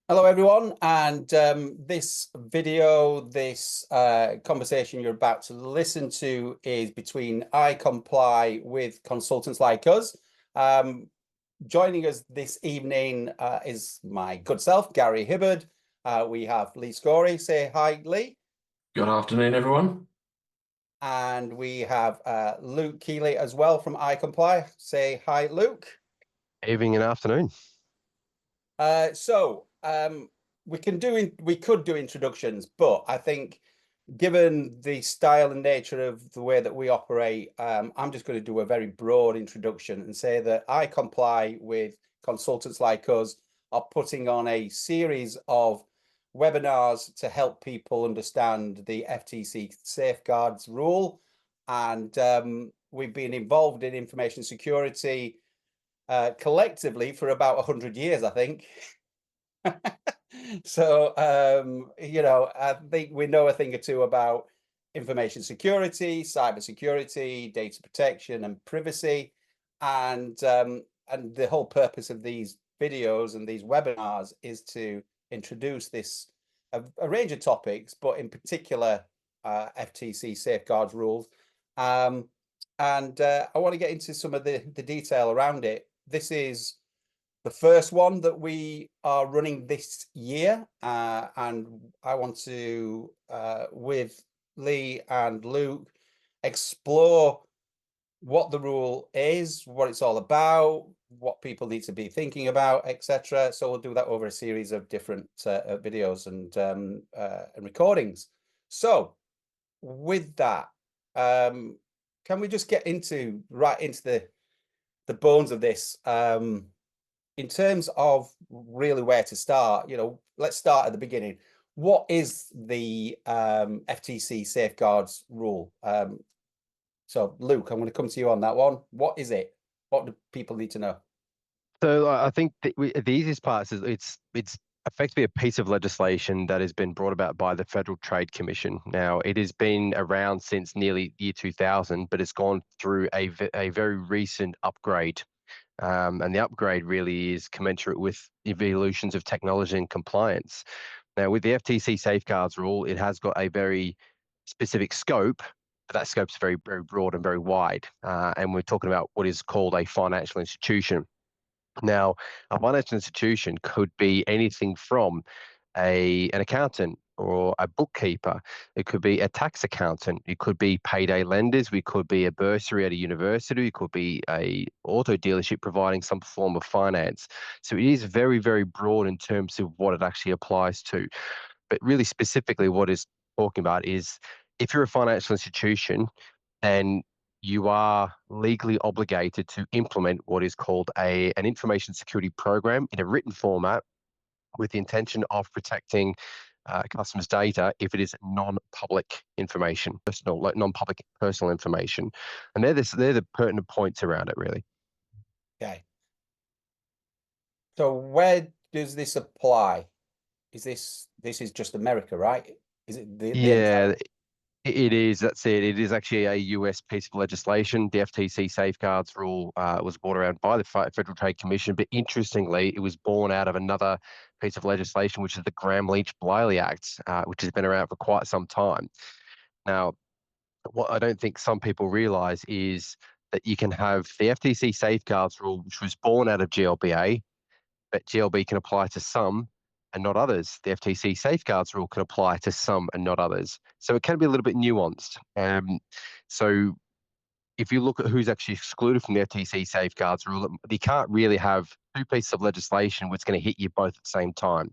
Hello, everyone. And this video, this conversation you're about to listen to is between I Comply with consultants like us. Joining us this evening is my good self, Gary Hibbard. We have Lee Scory. Say hi, Lee. Good afternoon, everyone. And we have Luke Keeley as well from I Comply. Say hi, Luke. Evening and afternoon. We could do introductions, but I think given the style and nature of the way that we operate, I'm just going to do a very broad introduction and say that I Comply with consultants like us are putting on a series of webinars to help people understand the FTC Safeguards Rule. And we've been involved in information security collectively for about 100 years, I think. So, I think we know a thing or two about information security, cybersecurity, data protection, and privacy. And the whole purpose of these videos and these webinars is to introduce a range of topics, but in particular, FTC Safeguards Rules. I want to get into some of the detail around it. This is the first one that we are running this year, and I want to, with Lee and Luke, explore what the rule is, what it's all about, what people need to be thinking about, etc. So we'll do that over a series of different videos and recordings. So with that, can we just get right into the bones of this? In terms of really where to start, let's start at the beginning. What is the FTC Safeguards Rule? So, Luke, I'm going to come to you on that one. What is it? What do people need to know? So I think the easiest part is it's effectively a piece of legislation that has been brought about by the Federal Trade Commission. Now, it has been around since nearly year 2000, but it's gone through a very recent upgrade. And the upgrade really is commensurate with evolutions of technology and compliance. Now, with the FTC Safeguards Rule, it has got a very specific scope, but that scope's very, very broad and very wide. And we're talking about what is called a financial institution. Now, a financial institution could be anything from an accountant or a bookkeeper. It could be a tax accountant. It could be payday lenders. We could be a bursary at a university. It could be a auto dealership providing some form of finance. So it is very, very broad in terms of what it actually applies to. But really specifically what it's talking about is if you're a financial institution and you are legally obligated to implement what is called an information security program in a written format with the intention of protecting customers' data if it is non-public information, non-public personal information. And they're the pertinent points around it, really. Okay. So where does this apply? This is just America, right? Is it Yeah, it is. That's it. It is actually a US piece of legislation. The FTC Safeguards Rule was brought around by the Federal Trade Commission, but interestingly, it was born out of another piece of legislation, which is the Gramm-Leach-Bliley Act, which has been around for quite some time. Now, what I don't think some people realize is that you can have the FTC Safeguards Rule, which was born out of GLBA, but GLB can apply to some and not others. The FTC Safeguards Rule can apply to some and not others. So it can be a little bit nuanced. So if you look at who's actually excluded from the FTC Safeguards Rule, you can't really have two pieces of legislation which is going to hit you both at the same time.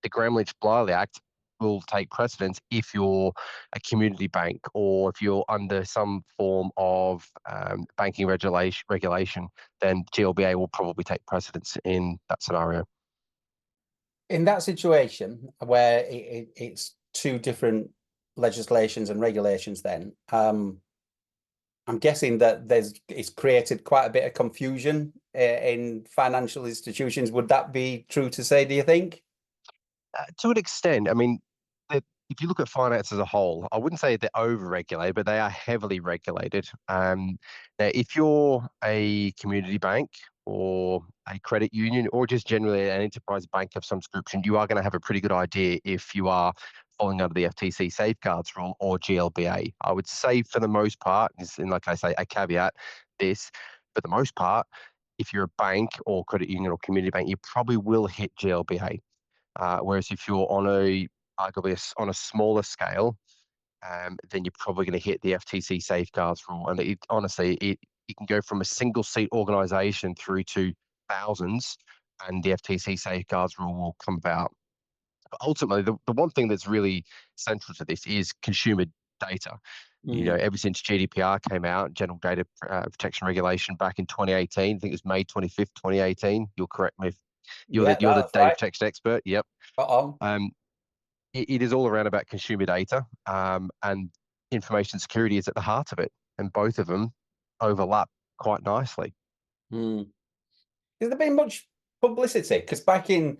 The Gramm-Leach-Bliley Act will take precedence if you're a community bank or if you're under some form of banking regulation, then GLBA will probably take precedence in that scenario. In that situation where it's two different legislations and regulations, then I'm guessing that it's created quite a bit of confusion in financial institutions. Would that be true to say, do you think? To an extent, I mean, if you look at finance as a whole, I wouldn't say they're over-regulated, but they are heavily regulated. Now, if you're a community bank or a credit union, or just generally an enterprise bank of some description, you are going to have a pretty good idea if you are falling under the FTC Safeguards Rule or GLBA. I would say for the most part, and like I say, I caveat this, for the most part, if you're a bank or credit union or community bank, you probably will hit GLBA. Whereas if you're on arguably on a smaller scale, then you're probably going to hit the FTC Safeguards Rule. And honestly, it can go from a single seat organization through to thousands, and the FTC Safeguards Rule will come about. But ultimately, the one thing that's really central to this is consumer data. Ever since GDPR came out, General Data Protection Regulation back in 2018, I think it was May 25th, 2018. You'll correct me if you're Yeah, the that's data right. protection expert. Yep. Spot It is all around about consumer data, and information security is at the heart of it, and both of them overlap quite nicely. on. Has there been much publicity? Because back in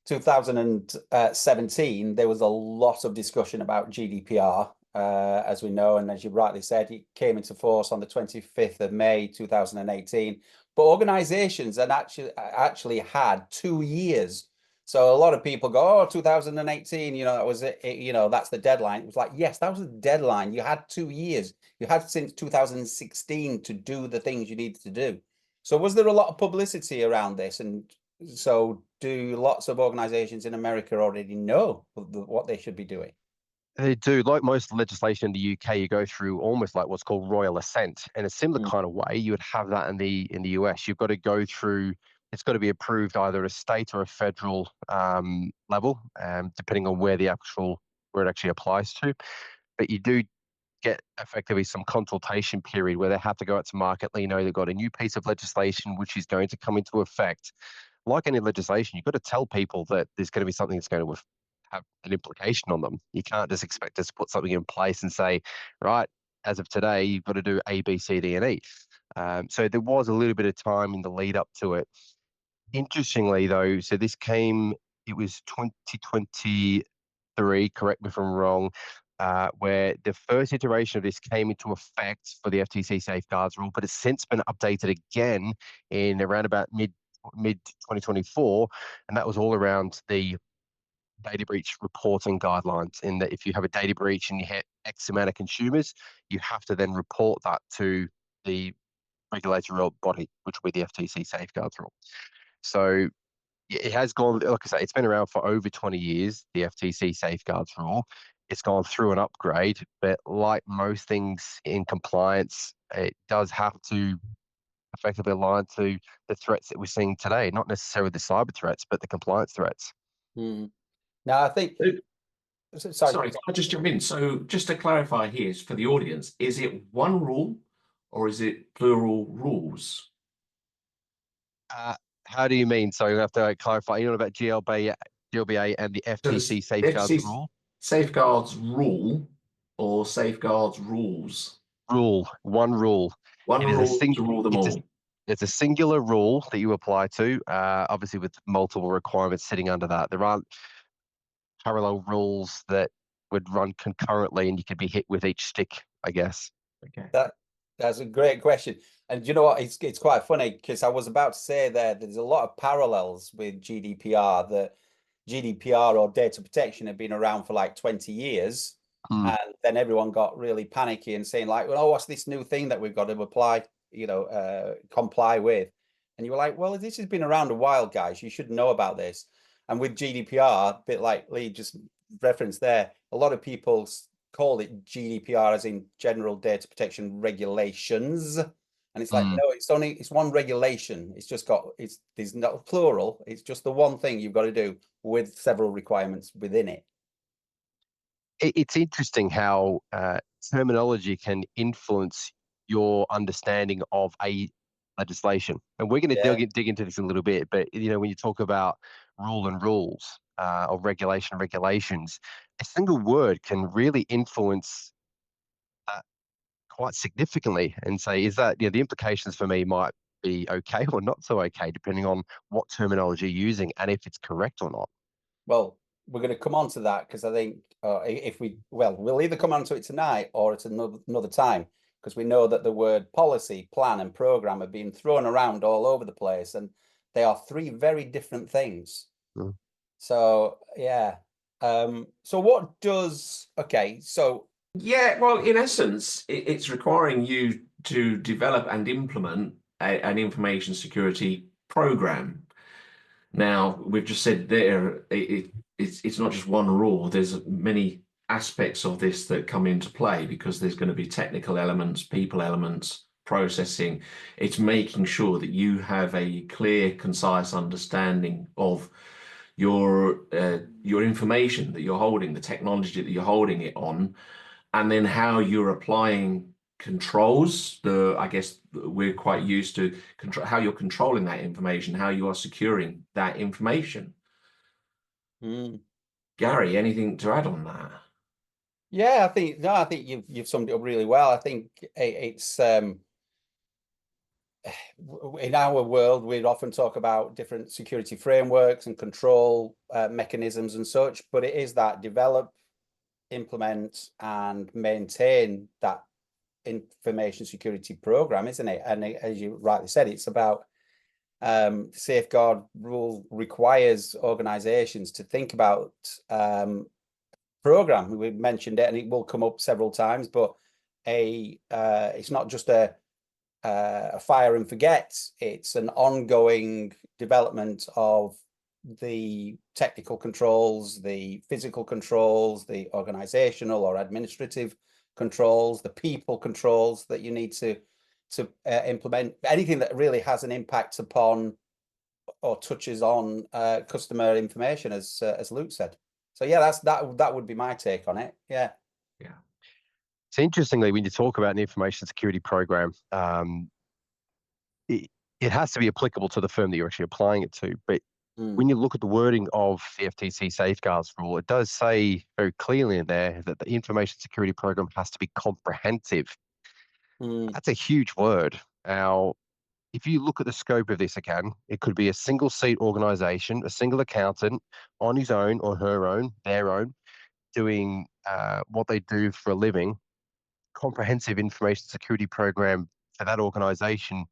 2017, there was a lot of discussion about GDPR, as we know, and as you rightly said, it came into force on the 25th of May 2018. But organizations had actually had 2 years. So a lot of people go, oh, 2018, that was it, that's the deadline. It was like, yes, that was the deadline. You had 2 years. You had since 2016 to do the things you needed to do. So was there a lot of publicity around this? And so do lots of organizations in America already know what they should be doing? They do. Like most legislation in the UK, you go through almost like what's called royal assent. In a similar kind of way, you would have that in the US. You've got to go through. It's got to be approved either at a state or a federal level, depending on where it actually applies to. But you do get effectively some consultation period where they have to go out to market. They've got a new piece of legislation which is going to come into effect. Like any legislation, you've got to tell people that there's going to be something that's going to have an implication on them. You can't just expect us to put something in place and say, right, as of today, you've got to do A, B, C, D, and E. So there was a little bit of time in the lead up to it. Interestingly, though, so it was 2023, correct me if I'm wrong, where the first iteration of this came into effect for the FTC Safeguards Rule, but it's since been updated again in around about mid 2024, and that was all around the data breach reporting guidelines. In that, if you have a data breach and you hit X amount of consumers, you have to then report that to the regulatory body, which will be the FTC Safeguards Rule. So it has gone, like I say, it's been around for over 20 years, the FTC Safeguards Rule. It's gone through an upgrade, but like most things in compliance, it does have to effectively align to the threats that we're seeing today, not necessarily the cyber threats, but the compliance threats. Now, I think, Sorry, can I just jump in? So just to clarify here for the audience, is it one rule or is it plural rules? How do you mean? So you have to clarify. You know about GLBA and the FTC Safeguards FTC Rule? Safeguards Rule or Safeguards Rules? One rule. One It is rule to rule them all. It's a singular rule that you apply to, obviously with multiple requirements sitting under that. There aren't parallel rules that would run concurrently and you could be hit with each stick, I guess. Okay. That's a great question. And you know what? It's quite funny because I was about to say there's a lot of parallels with GDPR. That GDPR or data protection had been around for like 20 years. And then everyone got really panicky and saying like, well, oh, what's this new thing that we've got to apply, comply with? And you were like, well, this has been around a while, guys. You should know about this. And with GDPR, a bit like Lee just referenced there, a lot of people call it GDPR as in General Data Protection Regulations. And it's like, no, it's one regulation. There's no plural. It's just the one thing you've got to do with several requirements within it. It's interesting how terminology can influence your understanding of a legislation. And we're going to dig into this a little bit, but when you talk about rule and rules or regulation and regulations, a single word can really influence that quite significantly and say, is that, the implications for me might be okay or not so okay, depending on what terminology you're using and if it's correct or not. Well, we're going to come on to that because I think we'll either come on to it tonight or at another time, because we know that the word policy, plan, and program have been thrown around all over the place, and they are three very different things. Mm. So yeah. So what does, okay, so Yeah, well, in essence, it's requiring you to develop and implement an information security program. Now, we've just said there, it's not just one rule. There's many aspects of this that come into play, because there's going to be technical elements, people elements, processing. It's making sure that you have a clear, concise understanding of your information that you're holding, the technology that you're holding it on, and then how you're applying controls. I guess we're quite used to how you're controlling that information, how you are securing that information. Gary, anything to add on that? yeah, I think you've summed it up really well. I think it's in our world, we'd often talk about different security frameworks and control mechanisms and such, but it is that develop, implement, and maintain that information security program, isn't it? And as you rightly said, it's about Safeguard Rule requires organizations to think about program. We mentioned it, and it will come up several times, but it's not just a fire and forget. It's an ongoing development of the technical controls, the physical controls, the organizational or administrative controls, the people controls that you need to implement, anything that really has an impact upon or touches on customer information, as Luke said. So yeah, that would be my take on it. Yeah. Yeah. So interestingly, when you talk about an information security program, it has to be applicable to the firm that you're actually applying it to. But when you look at the wording of the FTC Safeguards Rule, it does say very clearly in there that the information security program has to be comprehensive. That's a huge word. Now, if you look at the scope of this again, it could be a single seat organization, a single accountant on his own or her own, their own, doing what they do for a living. Comprehensive information security program for that organization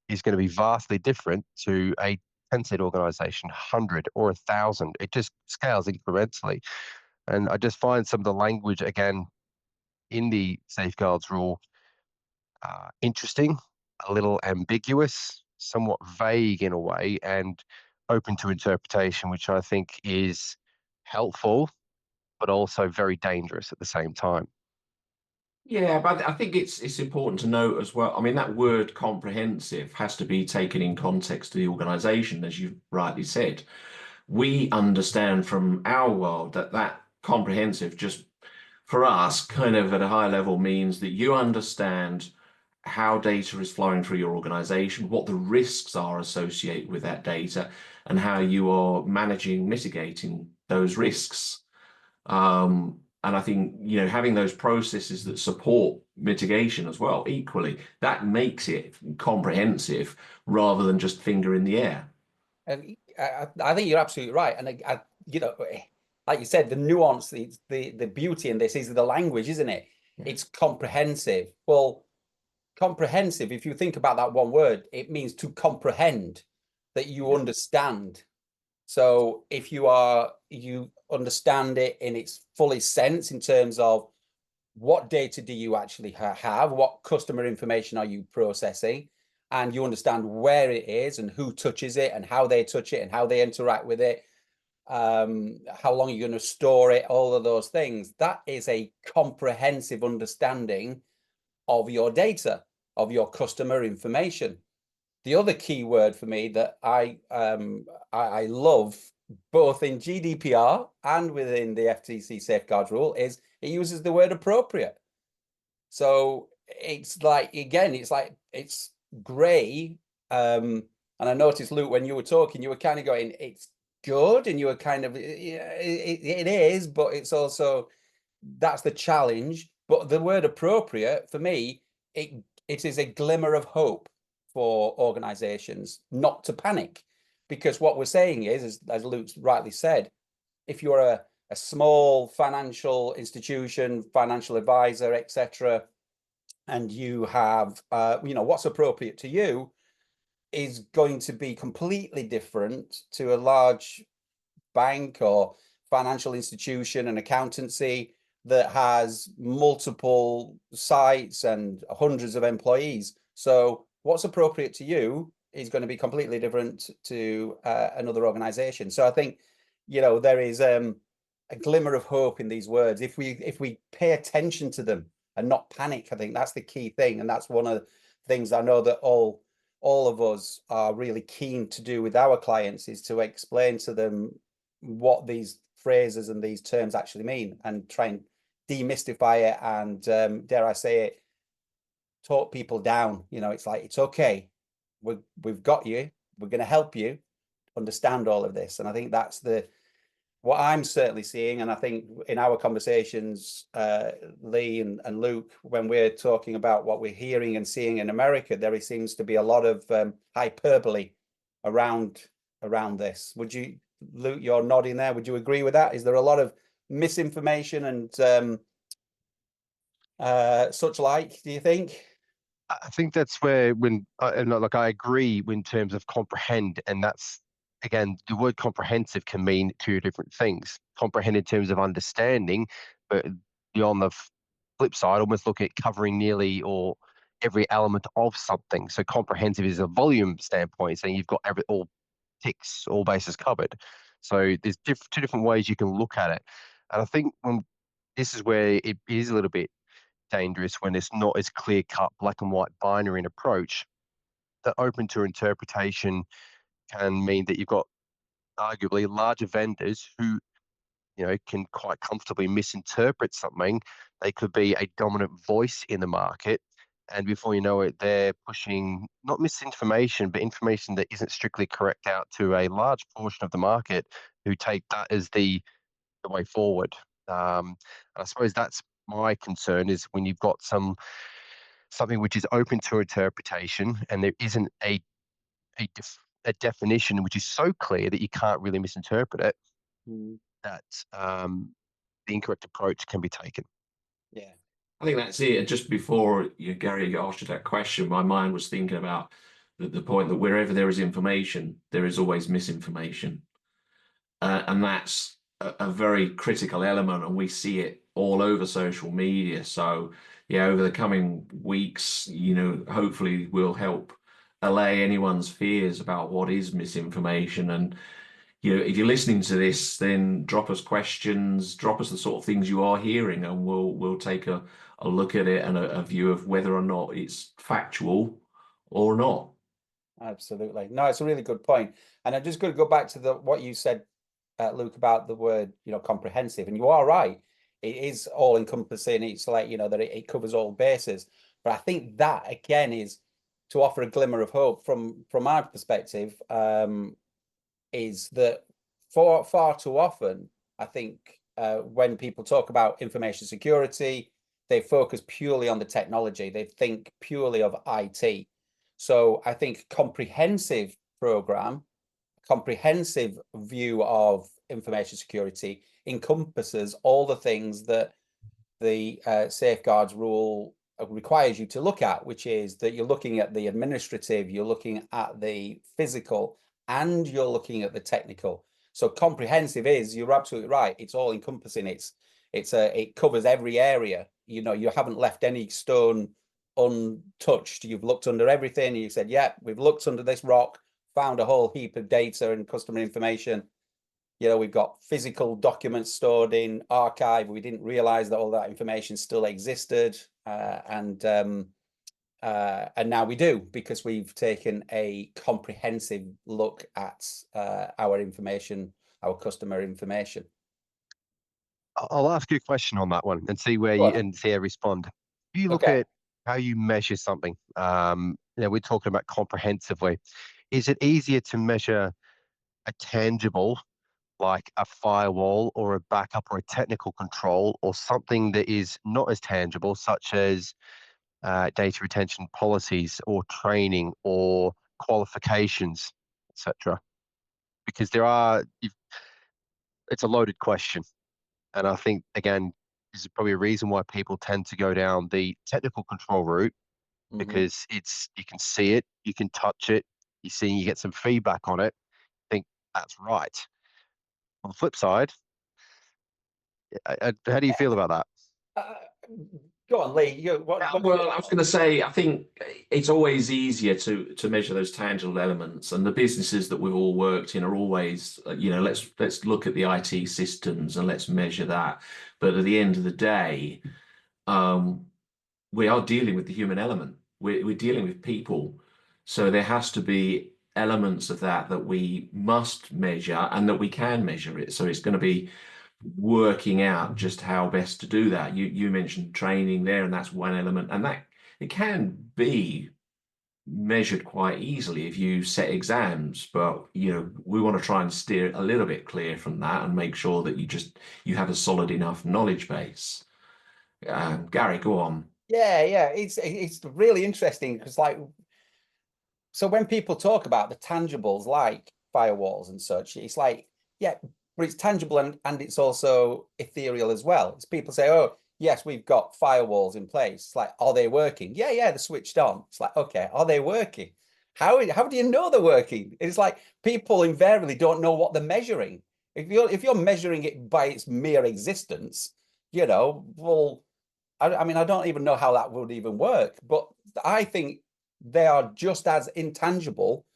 is going to be vastly different to a 10-seat organization, 100 or 1,000. It just scales incrementally. And I just find some of the language, again, in the Safeguards Rule interesting, a little ambiguous, somewhat vague in a way, and open to interpretation, which I think is helpful, but also very dangerous at the same time. Yeah, but I think it's important to note as well. I mean, that word comprehensive has to be taken in context to the organization, as you rightly said. We understand from our world that comprehensive, just for us, kind of at a high level, means that you understand how data is flowing through your organization, what the risks are associated with that data, and how you are managing, mitigating those risks. And I think, having those processes that support mitigation as well, equally, that makes it comprehensive rather than just finger in the air. And I think you're absolutely right. And like you said, the nuance, the beauty in this is the language, isn't it? Yeah. It's comprehensive. Well, comprehensive, if you think about that one word, it means to comprehend, that you understand. So if you understand it in its fullest sense, in terms of what data do you actually have, what customer information are you processing, and you understand where it is and who touches it and how they touch it and how they interact with it, how long you're going to store it, all of those things, that is a comprehensive understanding of your data, of your customer information. The other key word for me that I love, both in GDPR and within the FTC Safeguards Rule, is it uses the word appropriate. So it's like, again, it's grey. And I noticed, Luke, when you were talking, you were kind of going, it's good, and you were kind of, it is, but it's also, that's the challenge. But the word appropriate, for me, it is a glimmer of hope for organizations not to panic, because what we're saying is, as Luke's rightly said, if you're a small financial institution, financial advisor, etc., and you have, what's appropriate to you is going to be completely different to a large bank or financial institution and accountancy that has multiple sites and hundreds of employees. So what's appropriate to you is going to be completely different to another organization. So I think, there is a glimmer of hope in these words if we pay attention to them and not panic. I think that's the key thing, and that's one of the things I know that all of us are really keen to do with our clients, is to explain to them what these phrases and these terms actually mean, and try and demystify it, and dare I say it, talk people down. It's like, it's okay, we've got you, we're going to help you understand all of this. And I think that's what I'm certainly seeing, and I think in our conversations, Lee and Luke, when we're talking about what we're hearing and seeing in America, there seems to be a lot of hyperbole around this. Would you, Luke, you're nodding there, would you agree with that? Is there a lot of misinformation and such like, do you think? I think that's where like I agree in terms of comprehend, and that's again the word comprehensive can mean two different things. Comprehend in terms of understanding, but on the flip side, almost look at covering nearly or every element of something. So comprehensive is a volume standpoint, saying you've got all ticks, all bases covered. So there's two different ways you can look at it, and I think this is where it is a little bit dangerous when it's not as clear cut, black and white binary in approach. That open to interpretation can mean that you've got arguably larger vendors who can quite comfortably misinterpret something. They could be a dominant voice in the market, and before you know it, they're pushing not misinformation, but information that isn't strictly correct out to a large portion of the market who take that as the way forward. And I suppose that's my concern, is when you've got something which is open to interpretation and there isn't a definition which is so clear that you can't really misinterpret it, Mm, that the incorrect approach can be taken. yeah. I think that's it. Just before Gary asked you that question, my mind was thinking about the point that wherever there is information, there is always misinformation. And that's a very critical element, and we see it all over social media. So, yeah, over the coming weeks, hopefully we'll help allay anyone's fears about what is misinformation. And if you're listening to this, then drop us questions, drop us the sort of things you are hearing, and we'll take a look at it and a view of whether or not it's factual or not. Absolutely. No, it's a really good point. And I'm just going to go back to what you said, Luke, about the word, comprehensive. And you are right. It is all encompassing. It's like, that it covers all bases. But I think that, again, is to offer a glimmer of hope from my perspective, is that far too often, I think, when people talk about information security, they focus purely on the technology. They think purely of IT. So I think comprehensive view of information security encompasses all the things that the Safeguards Rule requires you to look at, which is that you're looking at the administrative, you're looking at the physical, and you're looking at the technical. So comprehensive you're absolutely right. It's all encompassing. It covers every area. You haven't left any stone untouched. You've looked under everything, and you said, yeah, we've looked under this rock, found a whole heap of data and customer information. We've got physical documents stored in archive. We didn't realize that all that information still existed, and now we do, because we've taken a comprehensive look at our information, our customer information. I'll ask you a question on that one and see where Go you on. and see how you respond. If you look Okay. at how you measure something, we're talking about comprehensively. Is it easier to measure a tangible, like a firewall or a backup or a technical control, or something that is not as tangible, such as data retention policies or training or qualifications, etc.? Because it's a loaded question. And I think, again, is probably a reason why people tend to go down the technical control route, because you can see it, you can touch it, you get some feedback on it, think that's right. On the flip side, how do you feel about that? Uh, Go on, Lee. Well, I was going to say, I think it's always easier to measure those tangible elements, and the businesses that we've all worked in are always, let's look at the IT systems and let's measure that. But at the end of the day, we are dealing with the human element. We're dealing with people, so there has to be elements of that we must measure and that we can measure it. So it's going to be working out just how best to do that. You mentioned training there, and that's one element, and that it can be measured quite easily if you set exams, but we want to try and steer a little bit clear from that and make sure that you have a solid enough knowledge base. Gary, go on. Yeah, it's really interesting because, like, so when people talk about the tangibles like firewalls and such, it's like, yeah, but it's tangible and it's also ethereal as well. It's people say, oh, yes, we've got firewalls in place. It's like, are they working? Yeah, they're switched on. It's like, okay, are they working? How do you know they're working? It's like people invariably don't know what they're measuring. If you're measuring it by its mere existence, well, I mean, I don't even know how that would even work. But I think they are just as intangible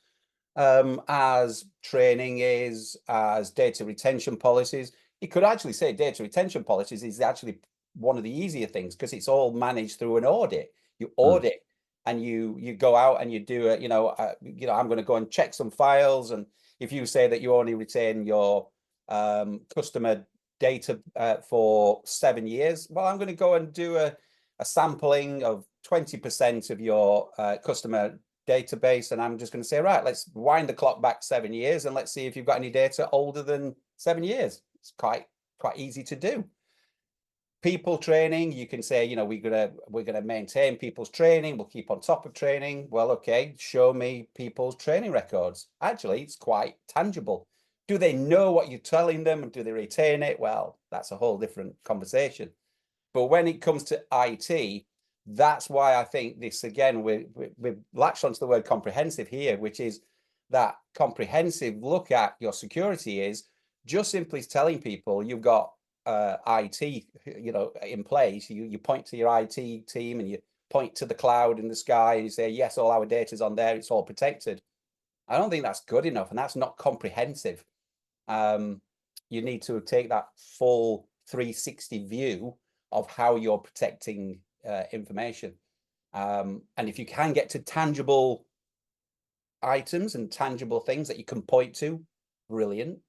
as training is, as data retention policies. You could actually say data retention policies is actually one of the easier things because it's all managed through an audit. You audit and you go out and you do it. I'm going to go and check some files, and if you say that you only retain your customer data for 7 years, well, I'm going to go and do a sampling of 20% of your customer database, and I'm just going to say, right, let's wind the clock back 7 years and let's see if you've got any data older than 7 years. It's quite easy to do. People training, you can say, we're gonna maintain people's training, we'll keep on top of training. Well, okay, show me people's training records. Actually, it's quite tangible. Do they know what you're telling them and do they retain it? Well, that's a whole different conversation. But when it comes to IT, that's why I think this, again, we've latched onto the word comprehensive here, which is that comprehensive look at your security is just simply telling people you've got IT, in place. You point to your IT team and you point to the cloud in the sky and you say, yes, all our data's on there, it's all protected. I don't think that's good enough, and that's not comprehensive. You need to take that full 360 view of how you're protecting information. And if you can get to tangible items and tangible things that you can point to, brilliant.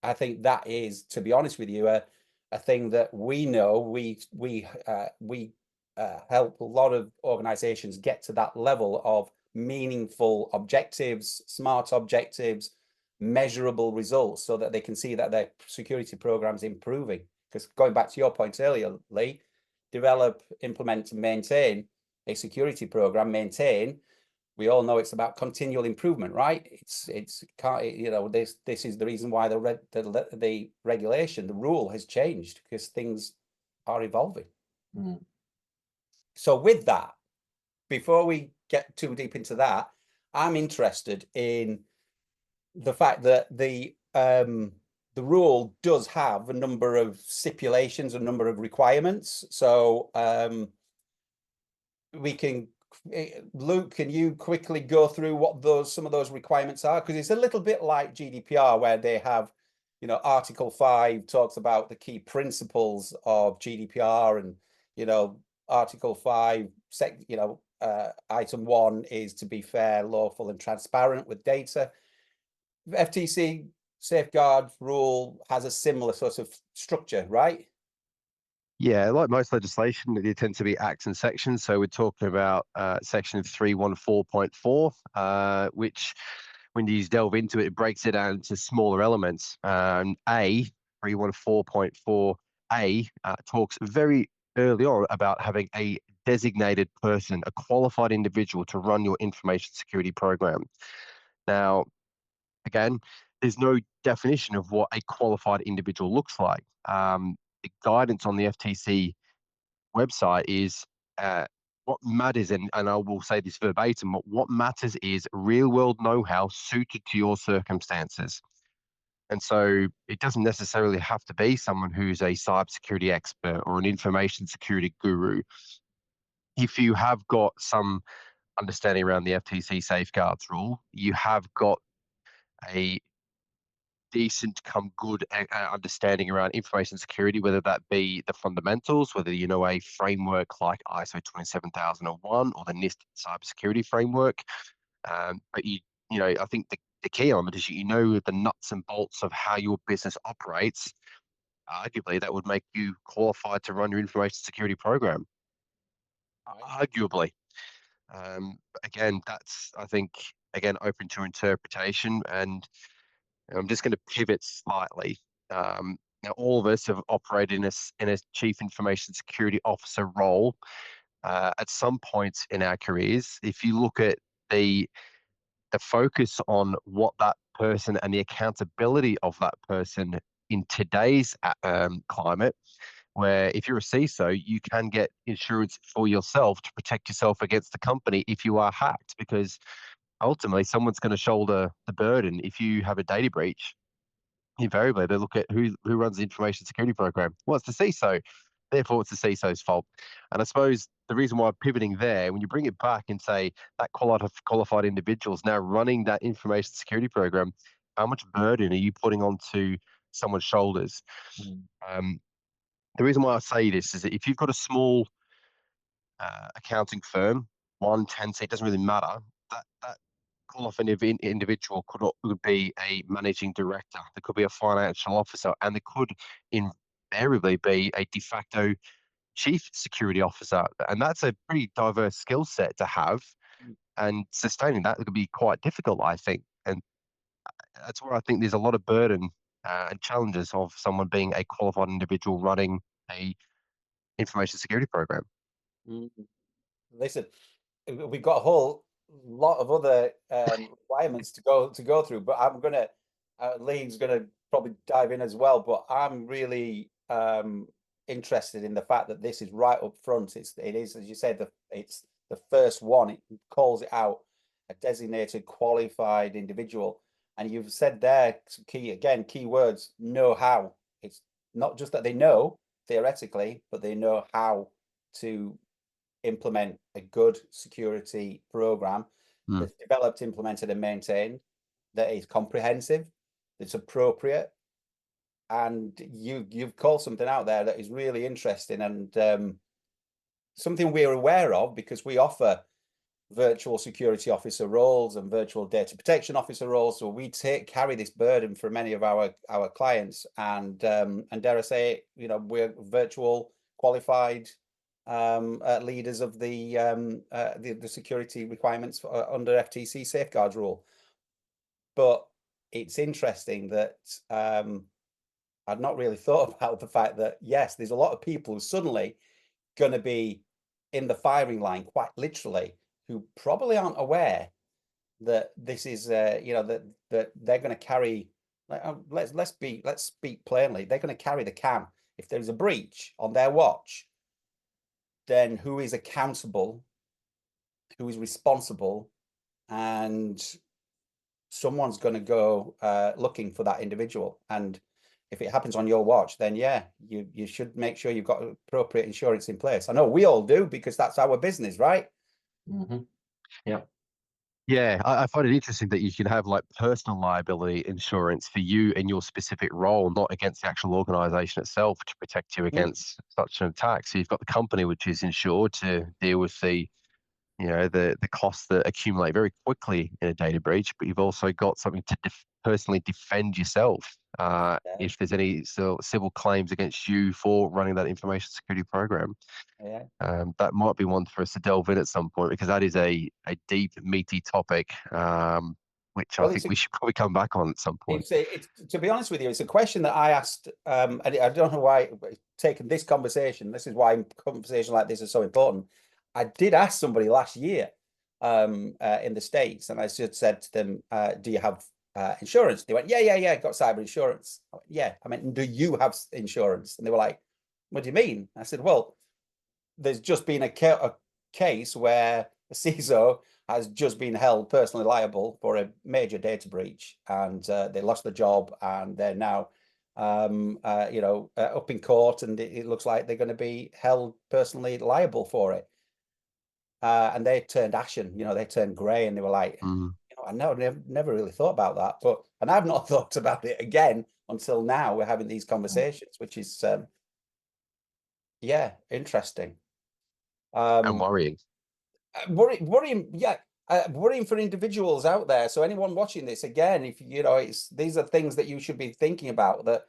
I think that is, to be honest with you, a thing that we know we help a lot of organizations get to that level of meaningful objectives, smart objectives, measurable results, so that they can see that their security program's improving. Because going back to your point earlier, Lee, develop, implement, and maintain a security program. Maintain, we all know it's about continual improvement, right? This is the reason why the regulation, the rule has changed, because things are evolving. So with that, before we get too deep into that, I'm interested in the fact that the rule does have a number of stipulations, a number of requirements. So Luke, can you quickly go through what some of those requirements are? Because it's a little bit like GDPR, where they have, Article 5 talks about the key principles of GDPR, and Article 5, Item 1 is to be fair, lawful, and transparent with data. FTC Safeguards Rule has a similar sort of structure, right? Yeah, like most legislation, they tend to be acts and sections. So we're talking about section 314.4, which, when you delve into it, it breaks it down into smaller elements. A 314.4A talks very early on about having a designated person, a qualified individual, to run your information security program. Now, again, there's no definition of what a qualified individual looks like. The guidance on the FTC website is what matters, and I will say this verbatim, what matters is real world know-how suited to your circumstances. And so it doesn't necessarily have to be someone who's a cybersecurity expert or an information security guru. If you have got some understanding around the FTC Safeguards Rule, you have got a decent come good understanding around information security, whether that be the fundamentals, whether you know a framework like ISO 27001 or the NIST cybersecurity framework. But I think the key element is you know the nuts and bolts of how your business operates. Arguably, that would make you qualified to run your information security program. Right. Arguably. Again, that's, I think, again, open to interpretation. And I'm just going to pivot slightly. Now, all of us have operated in a chief information security officer role at some points in our careers. If you look at the focus on what that person and the accountability of that person in today's climate, where if you're a CISO, you can get insurance for yourself to protect yourself against the company if you are hacked, because ultimately someone's going to shoulder the burden. If you have a data breach, invariably they look at who runs the information security program. Well, it's the CISO. Therefore, it's the CISO's fault. And I suppose the reason why I'm pivoting there, when you bring it back and say that qualified individuals now running that information security program, how much burden are you putting onto someone's shoulders? Um, the reason why I say this is that if you've got a small accounting firm, 10 seat, doesn't really matter. That qualified individual could be a managing director. There could be a financial officer, and there could invariably be a de facto chief security officer. And that's a pretty diverse skill set to have. And sustaining that could be quite difficult, I think. And that's where I think there's a lot of burden and challenges of someone being a qualified individual running a information security program. Mm. Listen, we've got a whole lot of other requirements to go through, but I'm gonna Lee's gonna probably dive in as well. But I'm really interested in the fact that this is right up front. It is, as you said, it's the first one. It calls it out, a designated qualified individual, and you've said there some key words: know how. It's not just that they know theoretically, but they know how to implement a good security program that's developed, implemented, and maintained, that is comprehensive, that's appropriate. And you've called something out there that is really interesting, and something we're aware of because we offer virtual security officer roles and virtual data protection officer roles. So we carry this burden for many of our clients, and dare I say, we're virtual qualified leaders of the security requirements under FTC Safeguards Rule. But it's interesting that I'd not really thought about the fact that, yes, there's a lot of people who suddenly going to be in the firing line, quite literally, who probably aren't aware that this is, that they're going to carry. Let's speak plainly. They're going to carry the can if there is a breach on their watch. Then who is accountable, who is responsible, and someone's going to go looking for that individual. And if it happens on your watch, then yeah, you should make sure you've got appropriate insurance in place. I know we all do, because that's our business, right? Mm-hmm. Yeah. Yeah, I find it interesting that you can have like personal liability insurance for you and your specific role, not against the actual organization itself to protect you against such an attack. So you've got the company which is insured to deal with the costs that accumulate very quickly in a data breach, but you've also got something to personally defend yourself if there's any civil claims against you for running that information security program. Yeah. That might be one for us to delve in at some point, because that is a deep, meaty topic, which I think we should probably come back on at some point. It's to be honest with you, it's a question that I asked, and I don't know why taking this conversation. This is why conversation like this is so important. I did ask somebody last year in the States, and I just said to them, do you have insurance? They went, yeah, got cyber insurance. I went, yeah, I meant, do you have insurance? And they were like, what do you mean? I said, well, there's just been a case where a CISO has just been held personally liable for a major data breach, and they lost the job, and they're now up in court, and it looks like they're going to be held personally liable for it. And they turned ashen, they turned grey, and they were like, I never really thought about that, and I've not thought about it again until now. We're having these conversations, which is interesting. And worrying. Worrying, yeah. Worrying for individuals out there. So anyone watching this, again, if these are things that you should be thinking about, that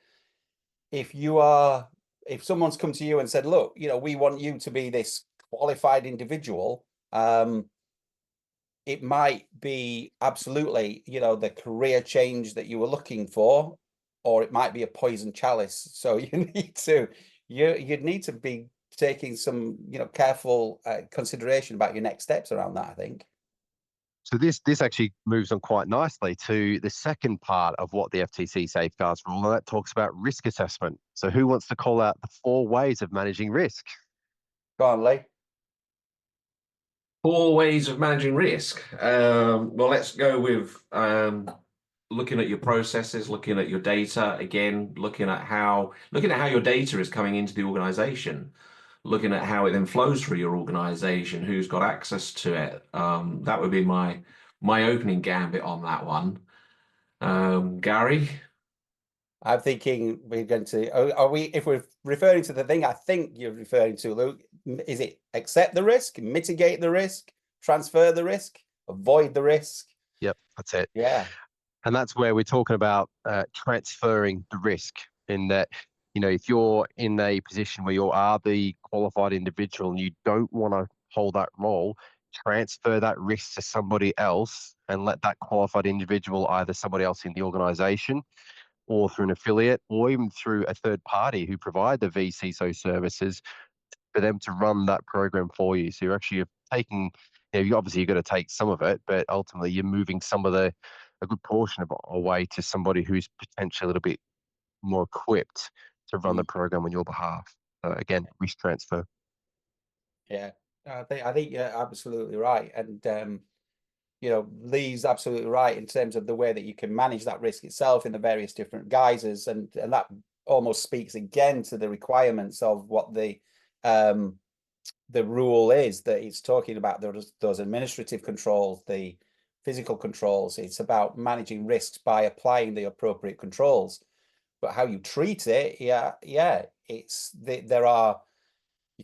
if someone's come to you and said, look, we want you to be this qualified individual, it might be absolutely, the career change that you were looking for, or it might be a poison chalice. So you'd need to be taking some, careful consideration about your next steps around that, I think. So this actually moves on quite nicely to the second part of what the FTC Safeguards Rule, and that talks about risk assessment. So who wants to call out the 4 ways of managing risk? Go on, Lee. 4 ways of managing risk. Well, let's go with looking at your processes, looking at your data, again, looking at how your data is coming into the organization, looking at how it then flows through your organization, who's got access to it. That would be my opening gambit on that one. Gary? I'm thinking we're going to, if we're referring to the thing I think you're referring to, Luke, is it accept the risk, mitigate the risk, transfer the risk, avoid the risk? Yep, that's it. Yeah. And that's where we're talking about transferring the risk, in that, if you're in a position where you are the qualified individual and you don't want to hold that role, transfer that risk to somebody else and let that qualified individual, either somebody else in the organization or through an affiliate or even through a third party who provide the vCISO services, for them to run that program for you. So you're taking, obviously you've got to take some of it, but ultimately you're moving a good portion of it away to somebody who's potentially a little bit more equipped to run the program on your behalf. Again, risk transfer. Yeah, I think you're absolutely right, and Lee's absolutely right in terms of the way that you can manage that risk itself in the various different guises, and that almost speaks again to the requirements of what the rule is, that it's talking about those administrative controls, the physical controls. It's about managing risks by applying the appropriate controls, but how you treat it, you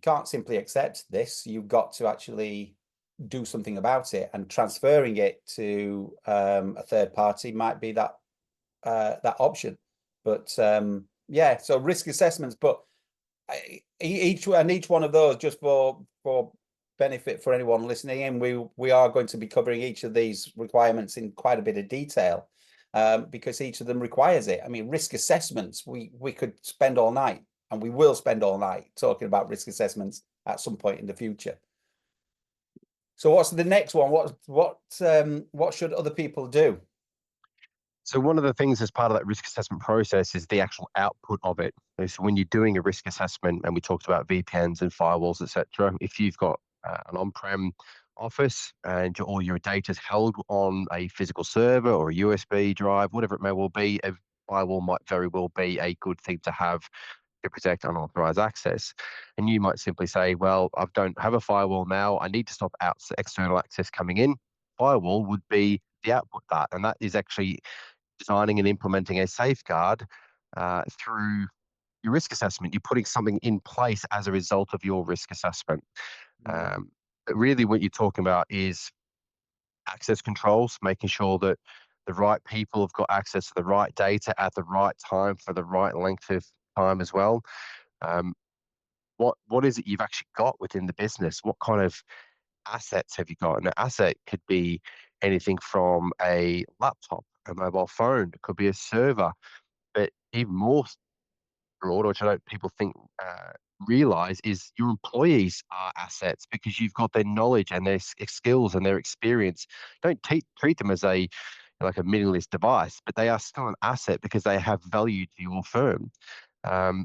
can't simply accept this. You've got to actually do something about it, and transferring it to a third party might be that option. But so risk assessments, but each one of those, just for benefit for anyone listening in, we are going to be covering each of these requirements in quite a bit of detail, because each of them requires it. I mean, risk assessments, we could spend all night, and we will spend all night talking about risk assessments at some point in the future. So what's the next one? What should other people do? So one of the things as part of that risk assessment process is the actual output of it. So when you're doing a risk assessment, and we talked about VPNs and firewalls, etc., if you've got an on-prem office and all your data is held on a physical server or a USB drive, whatever it may well be, a firewall might very well be a good thing to have to protect unauthorized access. And you might simply say, well, I don't have a firewall now, I need to stop external access coming in. Firewall would be the output that, and that is actually designing and implementing a safeguard through your risk assessment. You're putting something in place as a result of your risk assessment. But really what you're talking about is access controls, making sure that the right people have got access to the right data at the right time for the right length of time as well. What is it you've actually got within the business? What kind of assets have you got? And an asset could be anything from a laptop, a mobile phone, it could be a server, but even more broad, which I don't people think realize, is your employees are assets, because you've got their knowledge and their skills and their experience. Don't treat them as a like a meaningless device, but they are still an asset because they have value to your firm.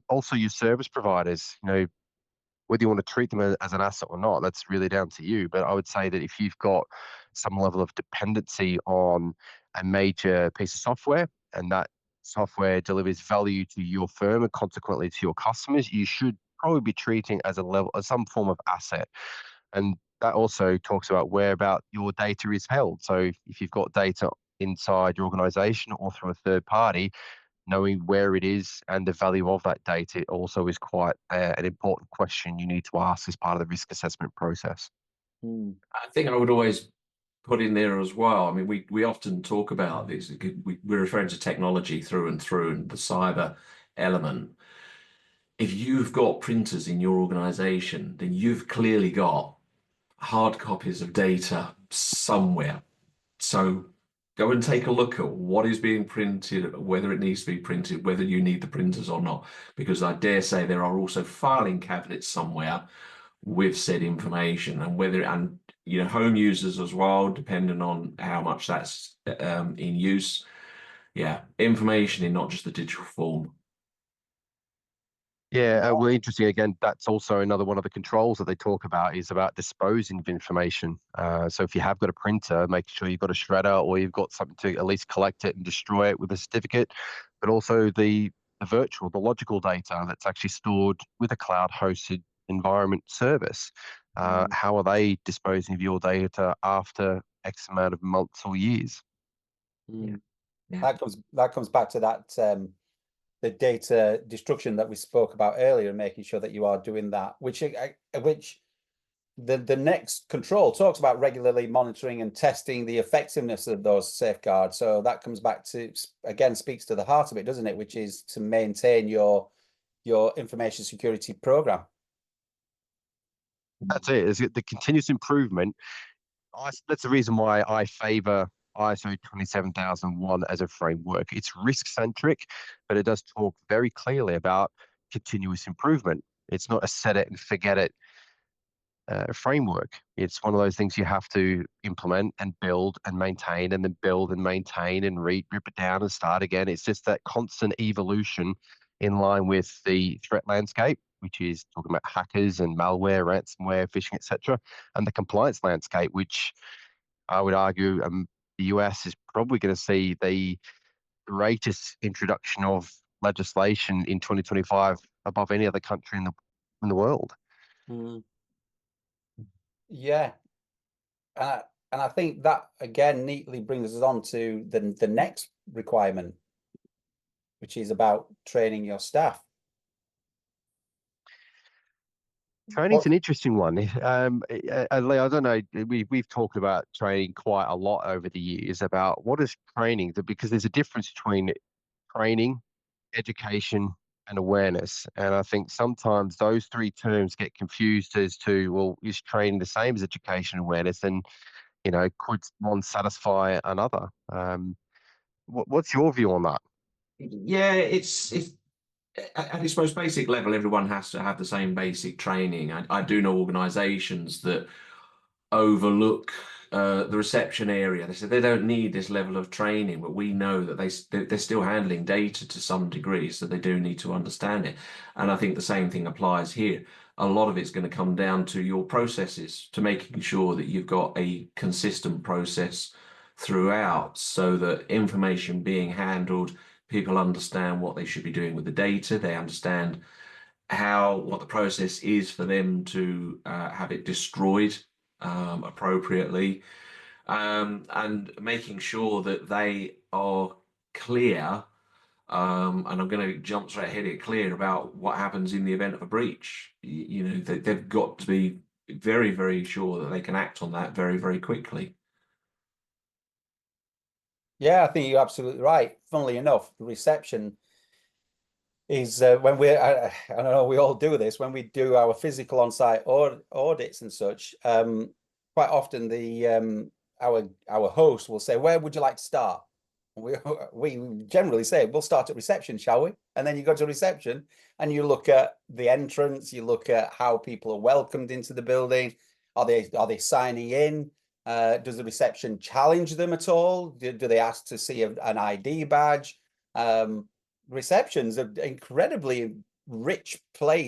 Also, your service providers, whether you want to treat them as an asset or not, that's really down to you. But I would say that if you've got some level of dependency on a major piece of software and that software delivers value to your firm and consequently to your customers, you should probably be treating as some form of asset. And that also talks about where about your data is held. So if you've got data inside your organization or through a third party, knowing where it is and the value of that data also is quite an important question you need to ask as part of the risk assessment process. I think I would always put in there as well. I mean, we often talk about this. We're referring to technology through and the cyber element. If you've got printers in your organization, then you've clearly got hard copies of data somewhere. So go and take a look at what is being printed, whether it needs to be printed, whether you need the printers or not, because I dare say there are also filing cabinets somewhere with said information, and home users as well, depending on how much that's in use. Yeah, information in not just the digital form. Yeah, well, interesting. Again, that's also another one of the controls that they talk about is about disposing of information. So if you have got a printer, make sure you've got a shredder or you've got something to at least collect it and destroy it with a certificate, but also the logical data that's actually stored with a cloud-hosted environment service. How are they disposing of your data after X amount of months or years? Yeah. That comes back to that the data destruction that we spoke about earlier, and making sure that you are doing that, which the next control talks about regularly monitoring and testing the effectiveness of those safeguards. So that comes back to, again, speaks to the heart of it, doesn't it? Which is to maintain your information security program. That's it. Is the continuous improvement. That's the reason why I favor ISO 27001 as a framework. It's risk-centric, but it does talk very clearly about continuous improvement. It's not a set it and forget it framework. It's one of those things you have to implement and build and maintain, and then build and maintain and rip it down and start again. It's just that constant evolution in line with the threat landscape, which is talking about hackers and malware, ransomware, phishing, etc., and the compliance landscape, which I would argue the US is probably going to see the greatest introduction of legislation in 2025 above any other country in the world. Yeah, and I think that again neatly brings us on to the next requirement, which is about training your staff. Training's an interesting one. Lee, I don't know. We've talked about training quite a lot over the years about what is training, because there's a difference between training, education, and awareness. And I think sometimes those three terms get confused as to, well, is training the same as education and awareness? And, could one satisfy another? What's your view on that? Yeah, it's at its most basic level, everyone has to have the same basic training. I do know organizations that overlook the reception area. They say they don't need this level of training, but we know that they're still handling data to some degree, so they do need to understand it. And I think the same thing applies here. A lot of it's going to come down to your processes, to making sure that you've got a consistent process throughout, so that information being handled, people understand what they should be doing with the data. They understand what the process is for them to have it destroyed appropriately, and making sure that they are clear. And I'm going to jump straight ahead here, clear about what happens in the event of a breach. They've got to be very, very sure that they can act on that very, very quickly. Yeah, I think you're absolutely right. Funnily enough, the reception is when I don't know, we all do this when we do our physical on-site audits and such. Quite often our host will say, "Where would you like to start?" We generally say, "We'll start at reception, shall we?" And then you go to reception and you look at the entrance, you look at how people are welcomed into the building. Are they signing in? Does the reception challenge them at all? Do they ask to see an ID badge? Reception's an incredibly rich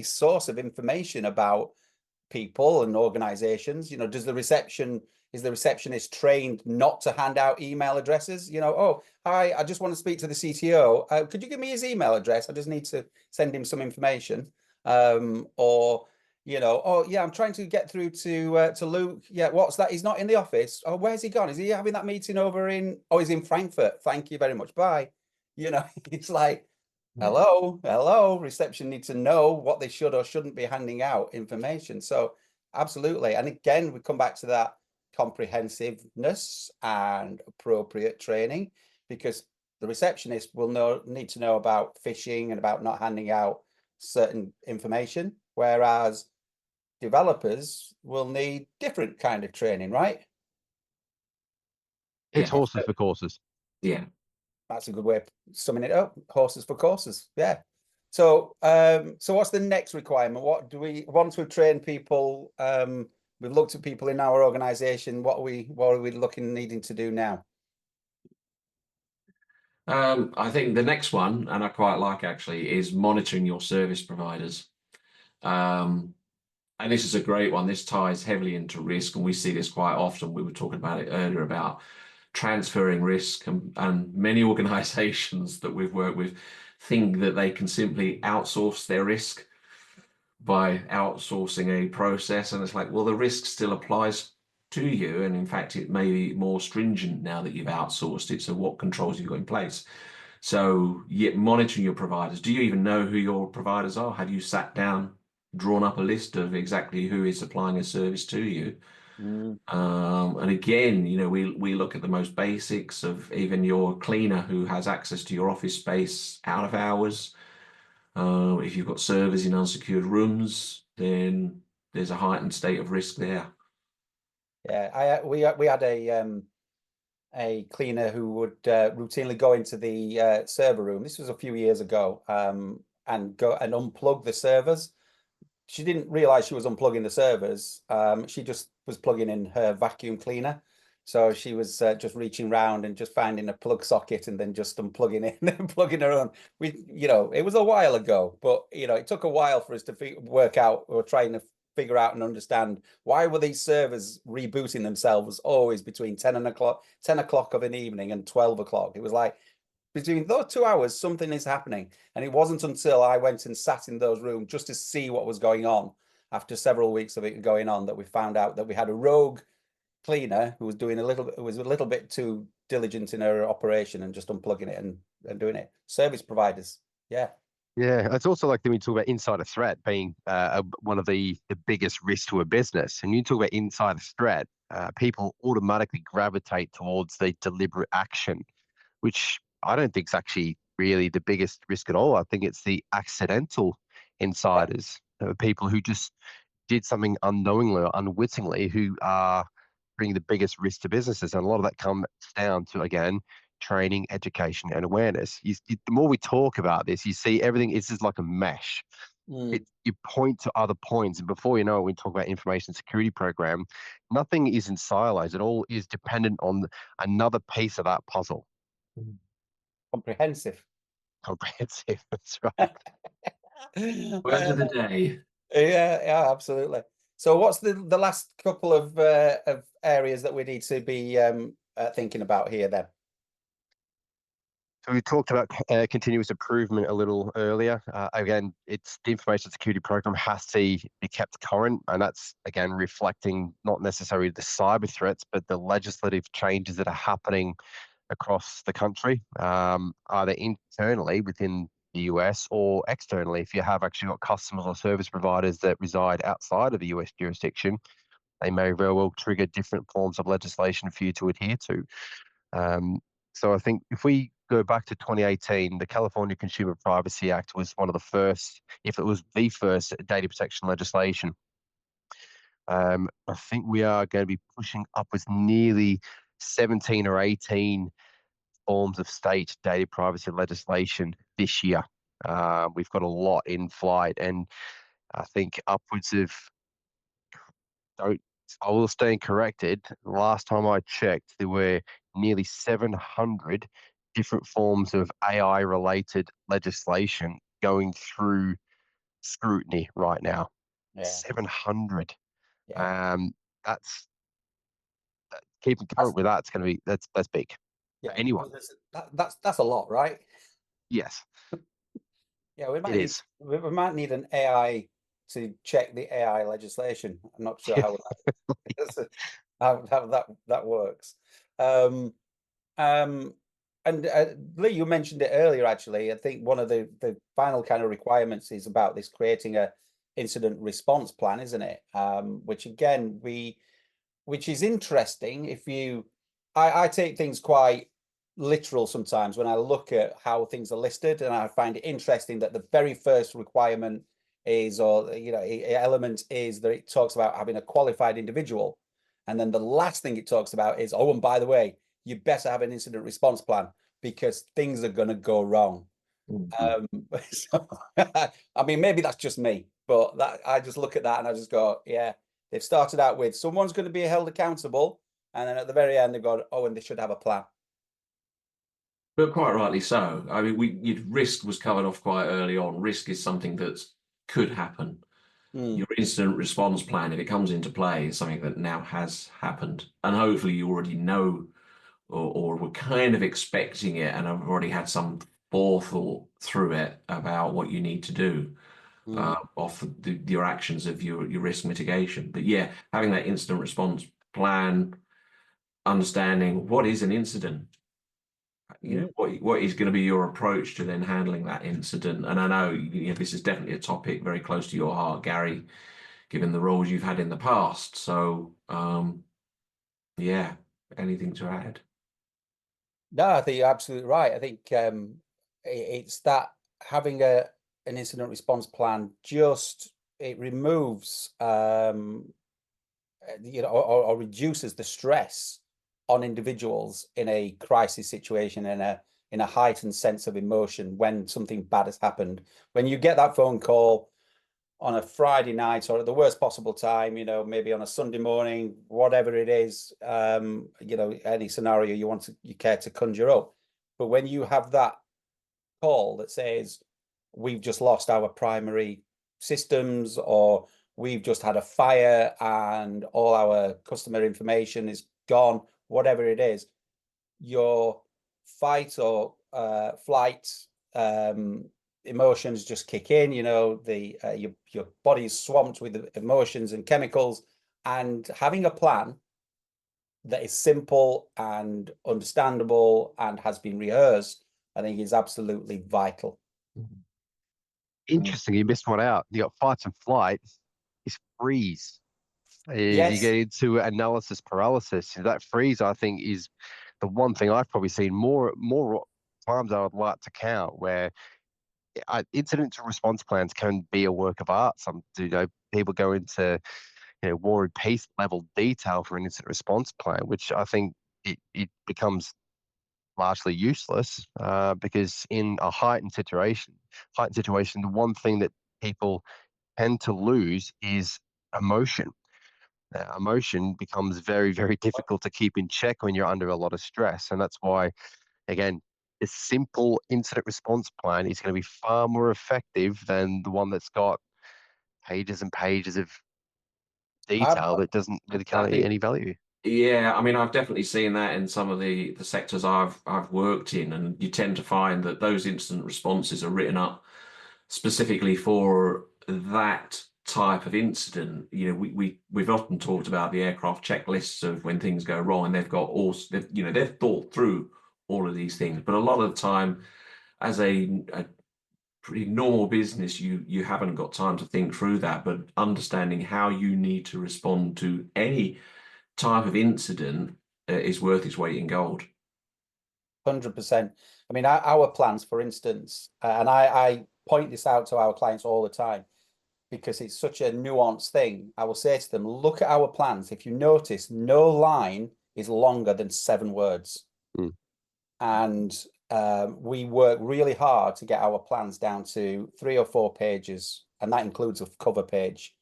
source of information about people and organizations. Is the receptionist trained not to hand out email addresses? Oh, hi, I just want to speak to the CTO. Could you give me his email address? I just need to send him some information. Or oh yeah, I'm trying to get through to Luke. Yeah, what's that? He's not in the office. Oh, where's he gone? Is he having that meeting over in? Oh, he's in Frankfurt. Thank you very much. Bye. It's like, hello, reception need to know what they should or shouldn't be handing out information. So absolutely. And again, we come back to that comprehensiveness and appropriate training, because the receptionist will need to know about phishing and about not handing out certain information, whereas developers will need different kind of training, right? It's Yeah. horses for courses. Yeah. That's a good way of summing it up. Horses for courses. Yeah. So so what's the next requirement? What do we, once we've trained people, we've looked at people in our organization, what are we needing to do now? I think the next one, and I quite like actually, is monitoring your service providers. And this is a great one. This ties heavily into risk, and we see this quite often. We were talking about it earlier about transferring risk, and many organizations that we've worked with think that they can simply outsource their risk by outsourcing a process. And it's like, well, the risk still applies to you. And in fact, it may be more stringent now that you've outsourced it. So what controls have you got in place? So yet monitoring your providers. Do you even know who your providers are? Have you sat down, drawn up a list of exactly who is supplying a service to you? And again, we look at the most basics of even your cleaner who has access to your office space out of hours. If you've got servers in unsecured rooms, then there's a heightened state of risk there. Yeah, we had a cleaner who would routinely go into the server room. This was a few years ago, and go and unplug the servers. She didn't realize she was unplugging the servers. She just was plugging in her vacuum cleaner. So she was just reaching around and just finding a plug socket and then just unplugging it and then plugging her own. It was a while ago, but it took a while for us to work out, or trying to figure out and understand, why were these servers rebooting themselves always between 10 o'clock of an evening and 12 o'clock. It was like, between those 2 hours, something is happening. And it wasn't until I went and sat in those rooms just to see what was going on, after several weeks of it going on, that we found out that we had a rogue cleaner who was a little bit too diligent in her operation and just unplugging it and doing it. Service providers. Yeah. Yeah, it's also like when we talk about insider threat being one of the biggest risks to a business. And you talk about insider threat, people automatically gravitate towards the deliberate action, which I don't think is actually really the biggest risk at all. I think it's the accidental insiders, people who just did something unknowingly or unwittingly, who are bringing the biggest risk to businesses. And a lot of that comes down to, again, training, education, and awareness. The more we talk about this, you see everything is just like a mesh. You point to other points, and before you know it, we talk about information security program, nothing is in silos. It all is dependent on another piece of that puzzle. Comprehensive. Comprehensive. That's right. Word of the day. Yeah, absolutely. So what's the last couple of areas that we need to be thinking about here then? So we talked about continuous improvement a little earlier. Again, it's the information security program has to be kept current, and that's again reflecting not necessarily the cyber threats, but the legislative changes that are happening across the country, either internally within the US or externally. If you have actually got customers or service providers that reside outside of the US jurisdiction, they may very well trigger different forms of legislation for you to adhere to. So I think if we go back to 2018, the California Consumer Privacy Act was one of the first, if it was the first, data protection legislation. I think we are going to be pushing upwards nearly 17 or 18 forms of state data privacy legislation this year. We've got a lot in flight, and I think upwards of, don't I will stand corrected. Last time I checked, there were nearly 700 different forms of AI related legislation going through scrutiny right now. Yeah, 700. yeah, That's keeping that's current with that's going to be that's big for yeah. anyone. Well, that's a lot, right? Yes, Yeah, we it might need is. we might need an AI to check the AI legislation. I'm not sure how how that works. Um, um, and Lee, you mentioned it earlier. Actually, I think one of the final kind of requirements is about this creating a incident response plan, isn't it? Which again, which is interesting. If you, I take things quite literal sometimes when I look at how things are listed, and I find it interesting that the very first requirement is, or element is that it talks about having a qualified individual, and then the last thing it talks about is, oh, and by the way, you better have an incident response plan because things are going to go wrong. Mhm. So, I mean, maybe that's just me, but that I just look at that and I just go, yeah, they've started out with someone's going to be held accountable, and then at the very end they've gone, oh, and they should have a plan. But quite rightly so. I mean, risk was covered off quite early on. Risk is something that could happen. Mm, Your incident response plan, if it comes into play, is something that now has happened. And hopefully you already know or were kind of expecting it and have already had some forethought through it about what you need to do mm, off your actions of your risk mitigation. But yeah, having that incident response plan, understanding what is an incident, mm. what is going to be your approach to then handling that incident. And I know, this is definitely a topic very close to your heart, Gary, given the roles you've had in the past. So yeah, anything to add? No, I think you're absolutely right. I think it's that having an incident response plan just it removes or reduces the stress on individuals in a crisis situation, in a heightened sense of emotion when something bad has happened. When you get that phone call on a Friday night or at the worst possible time, maybe on a Sunday morning, whatever it is, any scenario you care to conjure up. But when you have that call that says, we've just lost our primary systems, or we've just had a fire and all our customer information is gone, whatever it is, your fight or flight emotions just kick in. Your body is swamped with emotions and chemicals, and having a plan that is simple and understandable and has been rehearsed, I think is absolutely vital. Interesting. You missed one out. You got fight and flight is freeze. If you Yes, get into analysis paralysis, that freeze, I think, is the one thing I've probably seen more times I would like to count, where incident response plans can be a work of art. Some people go into war and peace level detail for an incident response plan, which I think it becomes largely useless because in a heightened situation, the one thing that people tend to lose is emotion. Emotion becomes very, very difficult to keep in check when you're under a lot of stress. And that's why, again, a simple incident response plan is going to be far more effective than the one that's got pages and pages of I'm, detail that doesn't really I carry think any value. Yeah, I mean, I've definitely seen that in some of the sectors I've worked in, and you tend to find that those instant responses are written up specifically for that type of incident. We've often talked about the aircraft checklists of when things go wrong, and they've thought through all of these things. But a lot of the time, as a pretty normal business, you haven't got time to think through that. But understanding how you need to respond to any type of incident is worth its weight in gold. 100%. I mean, our plans, for instance, and I point this out to our clients all the time because it's such a nuanced thing. I will say to them, look at our plans. If you notice, no line is longer than 7 words. Mm. And we work really hard to get our plans down to 3 or 4 pages, and that includes a cover page.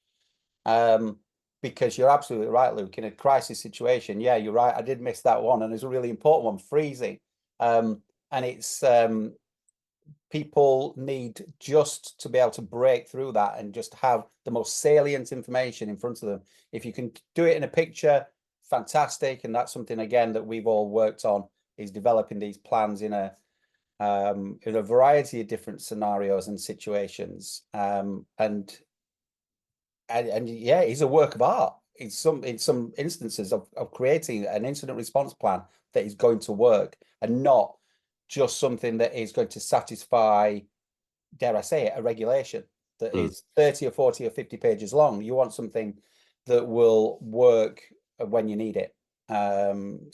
because you're absolutely right, Luke. In a crisis situation, yeah, you're right. I did miss that one, and it's a really important one, freezing. And it's people need just to be able to break through that and just have the most salient information in front of them. If you can do it in a picture, fantastic. And that's something, again, that we've all worked on, is developing these plans in a variety of different scenarios and situations. And yeah, it's a work of art. In some instances of creating an incident response plan that is going to work, and not just something that is going to satisfy, dare I say it, a regulation that is 30 or 40 or 50 pages long. You want something that will work when you need it.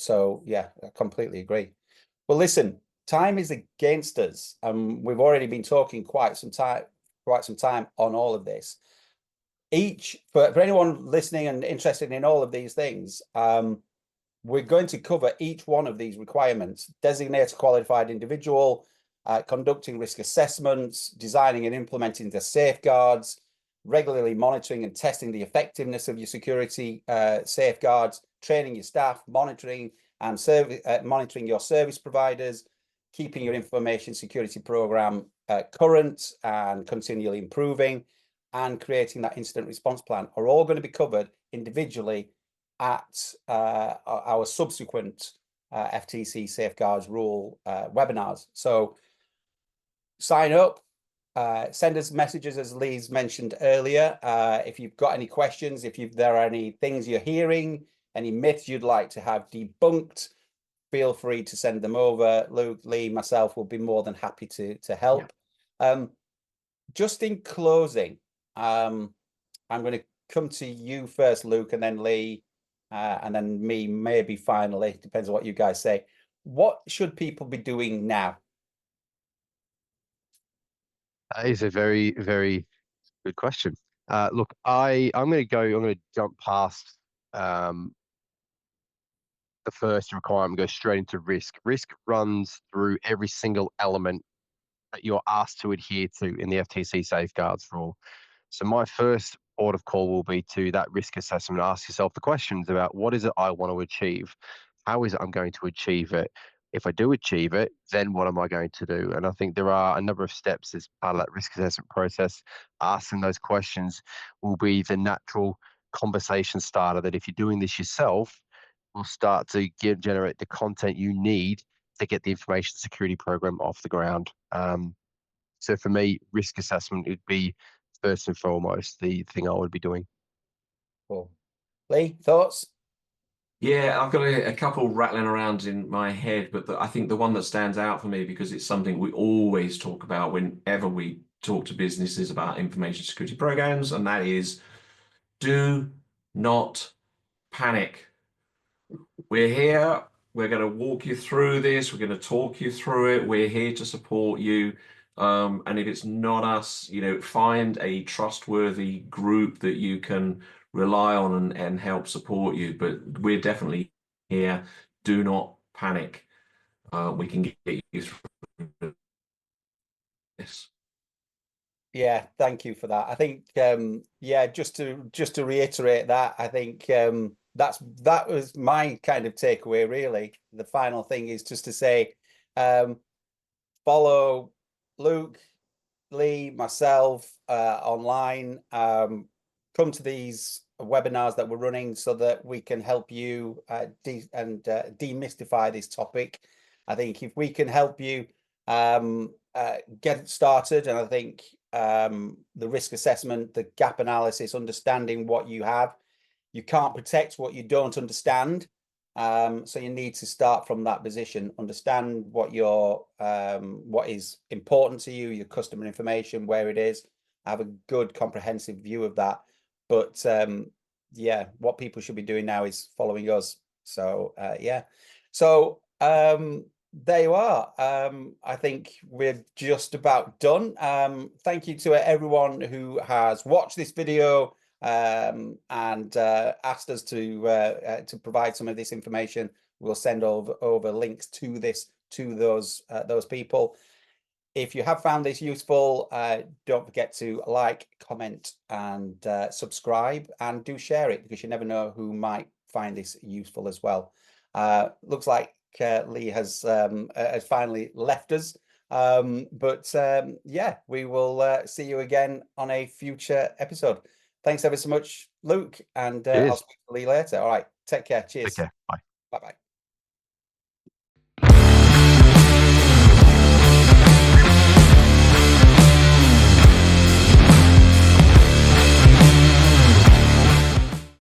So yeah, I completely agree. Well, listen, time is against us, and we've already been talking quite some time on all of this. For anyone listening and interested in all of these things, we're going to cover each one of these requirements: designate a qualified individual, conducting risk assessments, designing and implementing the safeguards, regularly monitoring and testing the effectiveness of your security safeguards, training your staff, monitoring your service providers, keeping your information security program current and continually improving, and creating that incident response plan are all going to be covered individually at our subsequent FTC Safeguards Rule webinars. So sign up, send us messages, as Lee's mentioned earlier. If you've got any questions, if there are any things you're hearing, any myths you'd like to have debunked, feel free to send them over. Luke, Lee, myself will be more than happy to help. Yeah. Just in closing, I'm going to come to you first, Luke, and then Lee, and then me, maybe finally. Depends on what you guys say. What should people be doing now? That is a very, very good question. Look, I'm going to jump past the first requirement, go straight into risk. Risk runs through every single element that you're asked to adhere to in the FTC Safeguards Rule. So my first port of call will be to that risk assessment. Ask yourself the questions about, what is it I want to achieve? How is it I'm going to achieve it? If I do achieve it, then what am I going to do? And I think there are a number of steps as part of that risk assessment process. Asking those questions will be the natural conversation starter that, if you're doing this yourself, will start to generate the content you need to get the information security program off the ground. So for me, risk assessment would be first and foremost the thing I would be doing. Cool. Lee, thoughts? Yeah, I've got a couple rattling around in my head, but I think the one that stands out for me, because it's something we always talk about whenever we talk to businesses about information security programs, and that is, do not panic. We're here. We're going to walk you through this. We're going to talk you through it. We're here to support you. And if it's not us, find a trustworthy group that you can rely on and help support you. But we're definitely here. Do not panic. We can get you through this. Yeah, thank you for that. I think yeah, just to reiterate that, I think that was my kind of takeaway, really. The final thing is just to say, follow Luke, Lee, myself online. Come to these webinars that we're running so that we can help you demystify this topic. I think if we can help you get started, and I think the risk assessment, the gap analysis, understanding what you have, you can't protect what you don't understand. So you need to start from that position, understand what is important to you, your customer information, where it is, have a good comprehensive view of that. But yeah, what people should be doing now is following us. So yeah, so there you are. I think we're just about done. Thank you to everyone who has watched this video and asked us to provide some of this information. We'll send over links to those people. If you have found this useful, don't forget to like, comment, and subscribe, and do share it, because you never know who might find this useful as well. Looks like Lee has finally left us. Yeah, we will see you again on a future episode. Thanks ever so much, Luke, and I'll Cheers. speak to Lee later. All right, take care. Take Cheers. care. Bye. Bye-bye.